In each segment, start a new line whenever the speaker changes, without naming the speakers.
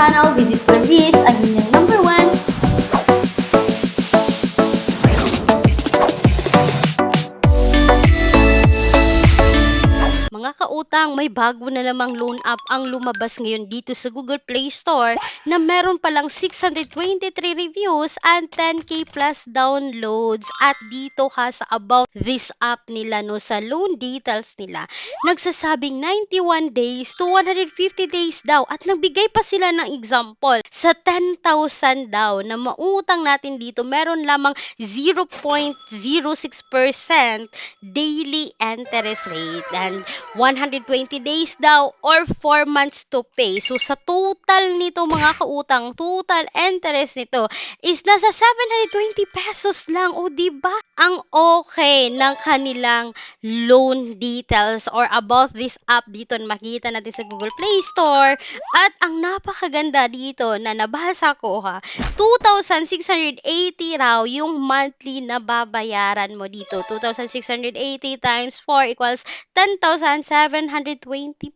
channel. This is Clarice, ang inyong number one.
Mga kautang, may bago na namang loan app ang lumabas ngayon dito sa Google Play Store na meron palang 623 reviews and 10k plus downloads. At dito sa about this app nila, no, sa loan details nila, nagsasabing 91 days to 150 days daw. At nagbigay pa sila ng example sa 10,000 daw na mautang natin dito, meron lamang 0.06% daily interest rate and 120 days daw or 4 months to pay. So sa total nito mga kautang, total interest nito is nasa 720 pesos lang. O diba? Ang okay ng kanilang loan details or about this app dito na makita natin sa Google Play Store. At ang napakaganda dito na nabasa ko 2,680 raw yung monthly na babayaran mo dito. 2,680 times 4 equals 10,720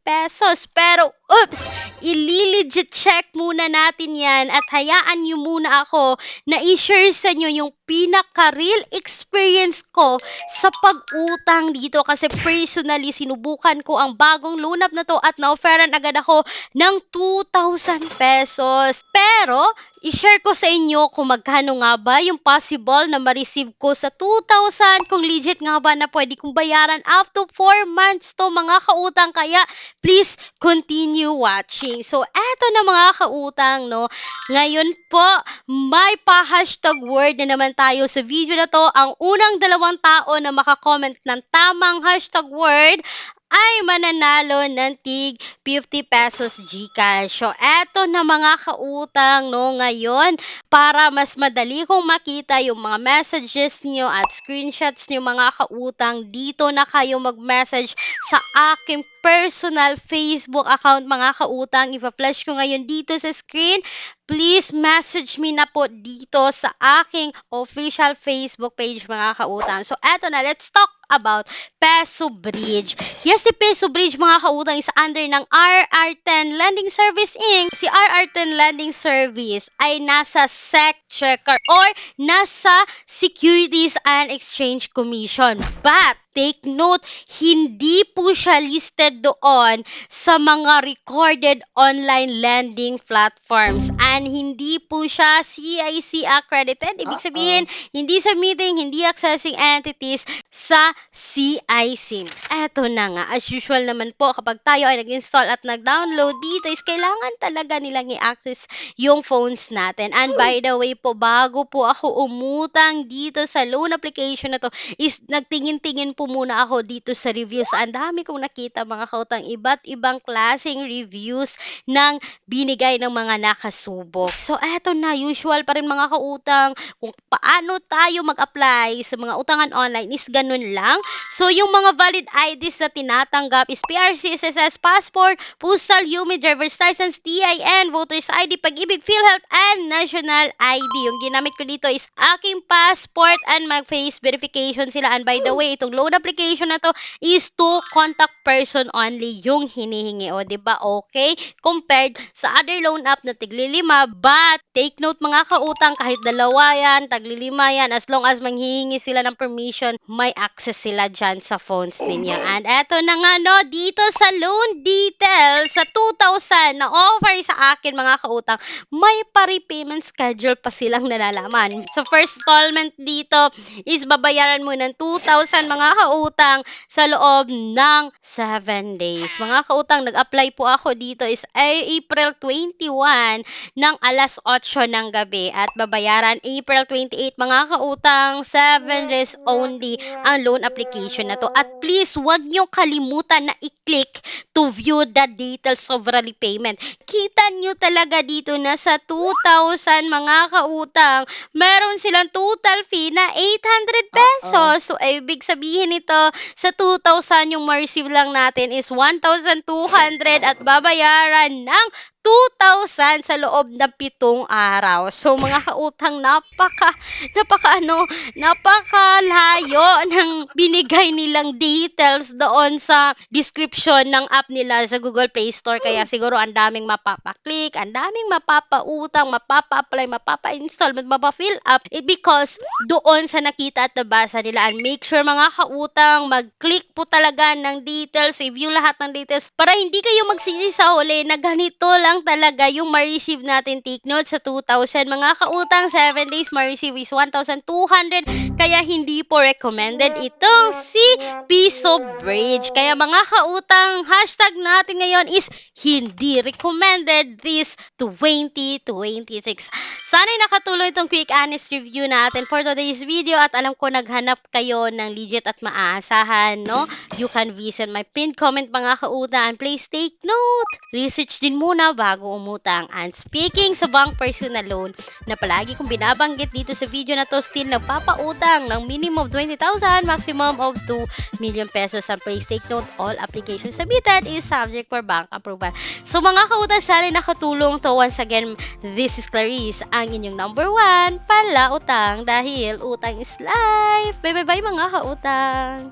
pesos. Pero, oops! Ili-legit check muna natin yan at hayaan nyo muna ako na i-share sa inyo yung pinaka-real experience ko sa pag-utang dito kasi personally sinubukan ko ang bagong loan app na to at na-offeran agad ako ng 2,000 pesos. Pero, i-share ko sa inyo kung magkano nga ba yung possible na ma-receive ko sa 2,000, kung legit nga ba na pwede kong bayaran up to 4 months to mga kautang. Kaya, please continue watching. So, eto na mga kautang, no? Ngayon po, may pa-hashtag word na naman tayo sa video na to. Ang unang 2 tao na makakomment ng tamang hashtag word ay mananalo ng tig 50 pesos GCash. So, eto na mga kautang, no, ngayon, para mas madali kong makita yung mga messages nyo at screenshots nyo mga kautang, dito na kayo mag-message sa aking personal Facebook account mga kautang. Ipa-flash ko ngayon dito sa screen. Please message me na po dito sa aking official Facebook page mga kautang. So, eto na, let's talk about Peso Bridge. Yes, si Peso Bridge mga kautang is under ng RR10 Lending Service Inc. Si RR10 Lending Service ay nasa SEC checker or nasa Securities and Exchange Commission. But, take note, hindi po siya listed doon sa mga recorded online lending platforms and hindi po siya CIC accredited. Ibig sabihin, hindi submitting, hindi accessing entities sa CIC. Eto na nga, as usual naman po, kapag tayo ay nag-install at nag-download dito is kailangan talaga nilang i-access yung phones natin. And by the way po, bago po ako umutang dito sa loan application na to, is nagtingin-tingin po muna ako dito sa reviews. Ang dami kong nakita mga kautang, iba't ibang klaseng reviews ng binigay ng mga nakasubok. So, eto na, usual pa rin mga kautang, kung paano tayo mag-apply sa mga utangan online is ganun lang. So, yung mga valid IDs na tinatanggap is PRC, SSS, passport, postal, UMI, driver's license, TIN, voter's ID, Pag-ibig, PhilHealth, and national ID. Yung ginamit ko dito is aking passport and mag-face verification sila. And by the way, itong loan application na to is to contact person only yung hinihingi. O, diba? Okay? Compared sa other loan app na tigli-5. But, take note mga kautang, kahit dalawa yan, tagli-5 yan, as long as manghihingi sila ng permission, may access sila dyan sa phones ninyo. And eto na nga, no, dito sa loan details, sa 2,000 na offer sa akin mga kautang, may pa-repayment schedule pa silang nalalaman. So, first installment dito is babayaran mo ng 2,000 mga kautang sa loob ng 7 days. Mga kautang, nag-apply po ako dito is April 21 ng alas 8 ng gabi at babayaran April 28 mga kautang, 7 days only ang loan application na to. At please, huwag nyo kalimutan na i-click to view the details of repayment. Kita nyo talaga dito na sa 2,000 mga kautang, meron silang total fee na 800 pesos. So, ibig sabihin nito, sa 2,000 yung ma-receive lang natin is 1,200 at babayaran ng 2,000 sa loob ng 7 araw. So mga kautang, napakalayo ng binigay nilang details doon sa description ng app nila sa Google Play Store. Kaya siguro ang daming mapapa-click, ang daming mapapautang, mapapa-apply, mapapa-install, mapapa-fill up. Because doon sa nakita at nabasa nila. And make sure mga kautang, mag-click po talaga ng details, review lahat ng details para hindi kayo magsisi sa huli na ganito lang talaga yung ma-receive natin. Take note, sa 2,000 mga kautang, 7 days ma-receive is 1,200. Kaya hindi po recommended itong si Piso Bridge. Kaya mga kautang, hashtag natin ngayon is hindi recommended this 2026. Sana'y nakatulong itong quick honest review natin for today's video at alam ko naghanap kayo ng legit at maaasahan, no? You can visit my pinned comment mga kautang and please take note. Research din muna bago umutang. And speaking sa bank personal loan na palagi kong binabanggit dito sa video na to, still nagpapautang ng minimum of 20,000, maximum of 2 million pesos. And please take note, all applications submitted is subject for bank approval. So mga kautang, sana nakatulong to. Once again, this is Clarice, ang inyong number 1 pala utang dahil utang is life. Bye bye bye mga kautang.